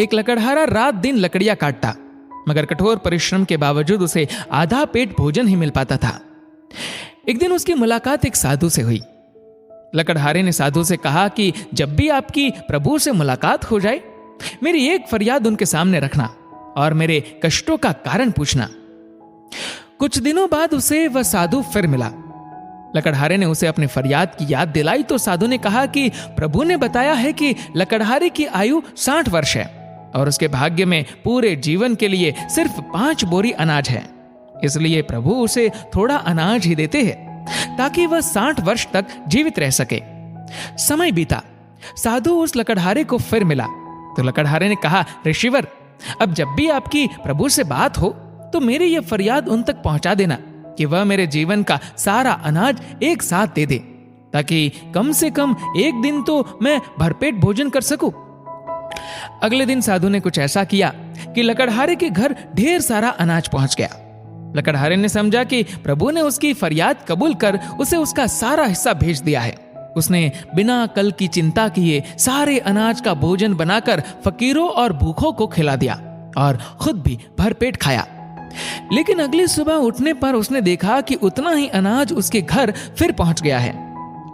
एक लकड़हारा रात दिन लकड़ियां काटता, मगर कठोर परिश्रम के बावजूद उसे आधा पेट भोजन ही मिल पाता था। एक दिन उसकी मुलाकात एक साधु से हुई। लकड़हारे ने साधु से कहा कि जब भी आपकी प्रभु से मुलाकात हो जाए, मेरी एक फरियाद उनके सामने रखना और मेरे कष्टों का कारण पूछना। कुछ दिनों बाद उसे वह साधु फिर मिला। लकड़हारे ने उसे अपनी फरियाद की याद दिलाई तो साधु ने कहा कि प्रभु ने बताया है कि लकड़हारे की आयु 60 वर्ष है और उसके भाग्य में पूरे जीवन के लिए सिर्फ 5 बोरी अनाज है। इसलिए प्रभु उसे थोड़ा अनाज ही देते हैं ताकि वह 60 वर्ष तक जीवित रह सके। समय बीता, साधु उस लकड़हारे को फिर मिला तो लकड़हारे ने कहा, ऋषिवर, अब जब भी आपकी प्रभु से बात हो तो मेरी यह फरियाद उन तक पहुंचा देना कि वह मेरे जीवन का सारा अनाज एक साथ दे दे, ताकि कम से कम एक दिन तो मैं भरपेट भोजन कर सकूं। अगले दिन साधु ने कुछ ऐसा किया कि लकड़हारे के घर ढेर सारा अनाज पहुंच गया। लकड़हारे ने समझा कि प्रभु ने उसकी फरियाद कबूल कर उसे उसका सारा हिस्सा भेज दिया है। उसने बिना कल की चिंता किए सारे अनाज का भोजन बनाकर फकीरों और भूखों को खिला दिया और खुद भी भरपेट खाया। लेकिन अगली सुबह उठने पर उसने देखा कि उतना ही अनाज उसके घर फिर पहुंच गया है।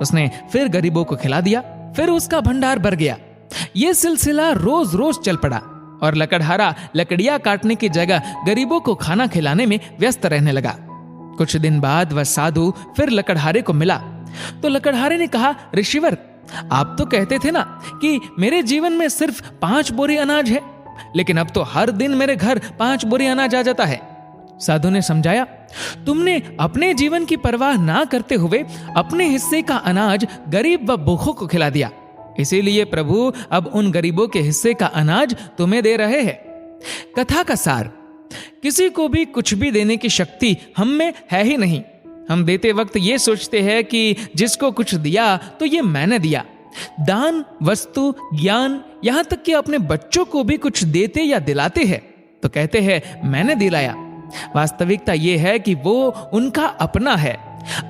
उसने फिर गरीबों को खिला दिया, फिर उसका भंडार भर गया। यह सिलसिला रोज रोज चल पड़ा और लकड़हारा लकड़ियां काटने की जगह गरीबों को खाना खिलाने में व्यस्त रहने लगा। कुछ दिन बाद वह साधु फिर लकड़हारे को मिला तो लकड़हारे ने कहा, ऋषिवर, आप तो कहते थे ना कि मेरे जीवन में सिर्फ 5 बोरी अनाज है, लेकिन अब तो हर दिन मेरे घर 5 बोरी अनाज आ जाता है। साधु ने समझाया, तुमने अपने जीवन की परवाह ना करते हुए अपने हिस्से का अनाज गरीब व भूखों को खिला दिया, इसीलिए प्रभु अब उन गरीबों के हिस्से का अनाज तुम्हें दे रहे हैं। कथा का सार, किसी को भी कुछ भी देने की शक्ति हम में है ही नहीं। हम देते वक्त ये सोचते हैं कि जिसको कुछ दिया तो ये मैंने दिया। दान, वस्तु, ज्ञान, यहां तक कि अपने बच्चों को भी कुछ देते या दिलाते हैं तो कहते हैं मैंने दिलाया। वास्तविकता यह है कि वो उनका अपना है।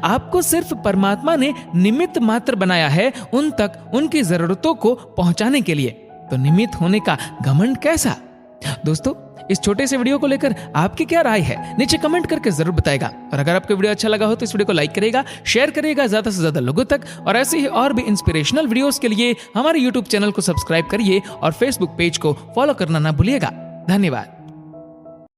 आपको सिर्फ परमात्मा ने निमित्त मात्र बनाया है उन तक उनकी जरूरतों को पहुंचाने के लिए। तो निमित्त होने का घमंड कैसा? दोस्तों, इस छोटे से वीडियो को लेकर आपकी क्या राय है, नीचे कमेंट करके जरूर बताएगा। और अगर आपको वीडियो अच्छा लगा हो तो इस वीडियो को लाइक करेगा, शेयर करेगा ज्यादा से ज्यादा लोगों तक। और ऐसे ही और भी इंस्पिरेशनल वीडियोस के लिए हमारे यूट्यूब चैनल को सब्सक्राइब करिए और फेसबुक पेज को फॉलो करना ना भूलिएगा। धन्यवाद।